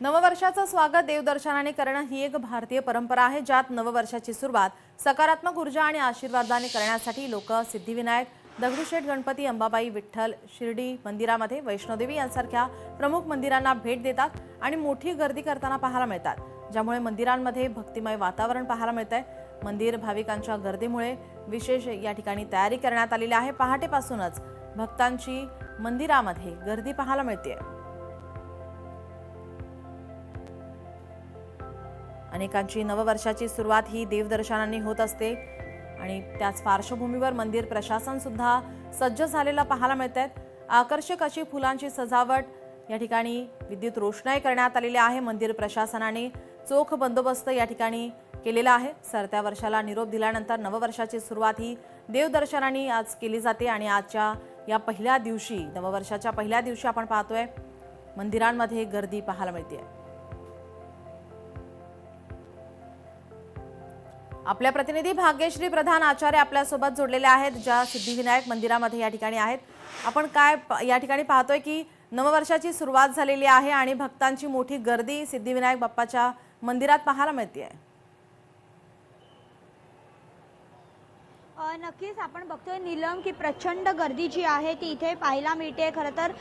नववर्षाचं स्वागत देवदर्शनाने करणं ही एक भारतीय परंपरा आहे, ज्यात नववर्षाची सुरुवात सकारात्मक ऊर्जा आणि आशीर्वादाने करण्यासाठी लोक सिद्धिविनायक, दगडूशेठ गणपती, अंबाबाई, विठ्ठल, शिर्डी मंदिरामध्ये, वैष्णोदेवी यांसारख्या प्रमुख मंदिरांना भेट देतात आणि मोठी गर्दी करताना पाहायला मिळतात, ज्यामुळे मंदिरांमध्ये भक्तिमय वातावरण पाहायला मिळतंय। मंदिर भाविकांच्या गर्दीमुळे विशेष या ठिकाणी तयारी करण्यात आलेली आहे। पहाटेपासूनच भक्तांची मंदिरामध्ये गर्दी पाहायला मिळते। अनेकांची नववर्षाची सुरुवात ही देवदर्शनाने होत असते आणि त्याच पार्श्वभूमीवर मंदिर प्रशासन सुद्धा सज्ज झालेला पाहायला मिळतंय। आकर्षक अशी फुलांची सजावट या ठिकाणी विद्युत रोषणाई करण्यात आलेली आहे। मंदिर प्रशासनाने चोख बंदोबस्त या ठिकाणी केलेला आहे। सरत्या वर्षाला निरोप दिल्यानंतर नववर्षाची सुरुवात ही देवदर्शनाने आज केली जाते आणि आजच्या या पहिल्या दिवशी, नववर्षाच्या पहिल्या दिवशी आपण पाहतोय मंदिरांमध्ये गर्दी पाहायला मिळते। आपल्या प्रतिनिधी भाग्यश्री प्रधान आचार्य आपल्या सोबत जोडलेले आहेत, ज्या सिद्धिविनायक मंदिरामध्ये या ठिकाणी आहेत। आपण काय या ठिकाणी पाहतोय की नववर्षाची सुरुवात झालेली आहे आणि भक्तांची मोठी गर्दी सिद्धिविनायक बाप्पाच्या मंदिरात पाहायला मिळते आहे। नक्कीच आपण बघतोय नीलम की प्रचंड गर्दी जी आहे ती इथे पाहायला मिळते। खरं तर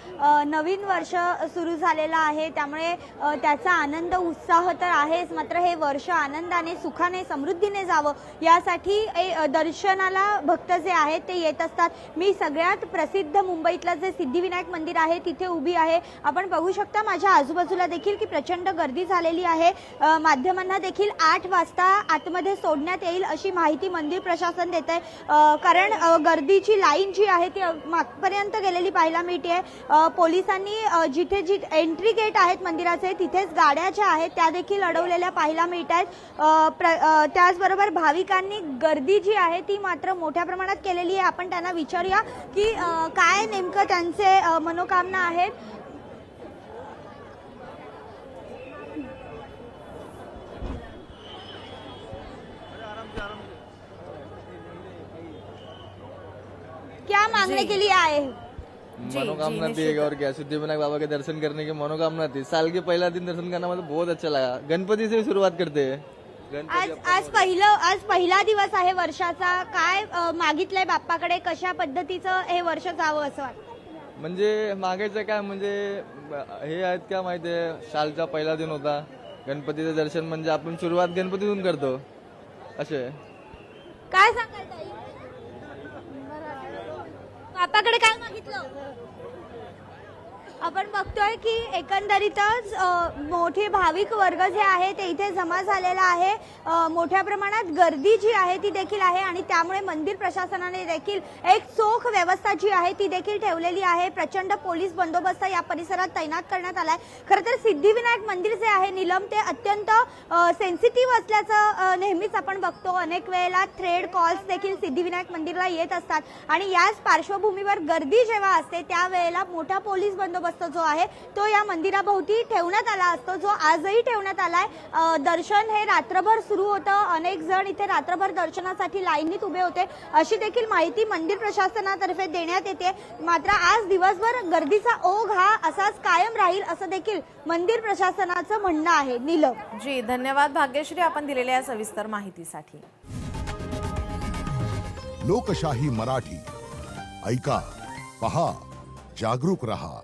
नवीन वर्ष सुरू झालेलं आहे, त्यामुळे त्याचा आनंद उत्साह तर आहेच, मात्र हे वर्ष आनंदाने, सुखाने, समृद्धीने जावं यासाठी दर्शनाला भक्त जे आहेत ते येत असतात। मी सगळ्यात प्रसिद्ध मुंबईतलं जे सिद्धिविनायक मंदिर आहे तिथे उभी आहे। आपण बघू शकता माझ्या आजूबाजूला देखील की प्रचंड गर्दी झालेली आहे। माध्यमांना देखील 8 वाजता आतमध्ये सोडण्यात येईल अशी माहिती मंदिर प्रशासन देत आहे, कारण गर्दीची लाईन जी आहे ती मागपर्यंत गेलेली पाहायला मिळते। पोलिसांनी जिथे एंट्री गेट आहेत मंदिराचे तिथेच गाड्या ज्या आहेत त्या देखील अडवलेल्या पाहायला मिळत आहेत। त्याचबरोबर भाविकांनी गर्दी जी आहे ती मात्र मोठ्या प्रमाणात केलेली आहे। आपण त्यांना विचारूया की काय नेमकं त्यांचे मनोकामना आहेत। क्या मांगने के लिए आए? मनोकामना थी और क्या, सिद्धिविनायक बाबा के दर्शन करने की मनोकामना थी। साल के पहला दिन दर्शन करना मुझे बहुत अच्छा लगा। गणपति से शुरुआत करते हैं। आज पहिला दिवस आहे वर्षाचा। काय मागितलंय बाप्पाकडे, कशा पद्धतीचं हे वर्ष जावं असं वाटतं? म्हणजे मागायचं काय, म्हणजे हे आहेत क्या माहिती आहे, सालचा पहिला दिन होता, गणपतीचं दर्शन म्हणजे आपण सुरुवात गणपतीतून करतो असे। काय सांगाल ताई, बाप्पाकडे काय मागितलं? आपण बघतोय की एकंदरीतच मोठे भाविक वर्ग जे आहे ते इथे जमा झालेला आहे। मोठ्या प्रमाणात गर्दी जी आहे ती देखील आहे आणि त्यामुळे मंदिर प्रशासनाने देखील एक चोख व्यवस्था जी आहे ती देखील ठेवलेली आहे। प्रचंड पोलीस बंदोबस्त या परिसरात तैनात करण्यात आलाय। खरं तर सिद्धिविनायक मंदिर जे आहे नीलम ते अत्यंत सेन्सिटिव्ह असल्याचं नेहमीच आपण बघतो। अनेक वेळेला थ्रेड कॉल्स देखील सिद्धिविनायक मंदिरला येत असतात आणि याच पार्श्वभूमीवर गर्दी जेव्हा असते त्यावेळेला मोठा पोलीस बंदोबस्त जो आहे तो या मंदिराभोवती ठेवण्यात आला असतो, जो आजही ठेवण्यात आलाय। दर्शन हे रात्रभर सुरू होतं, अनेक जण इथे रात्रभर दर्शनासाठी लाईनीत उभे होते अशी देखील माहिती मंदिर प्रशासनातर्फे देण्यात येते। मात्र आज दिवसभर गर्दीचा ओघ हा असाच कायम राहील असं देखील मंदिर प्रशासनाचं म्हणणं आहे। नीलम जी, धन्यवाद भाग्यश्री आपण दिलेल्या सविस्तर माहितीसाठी। लोकशाही मराठी ऐका, पहा, जागरूक रहा।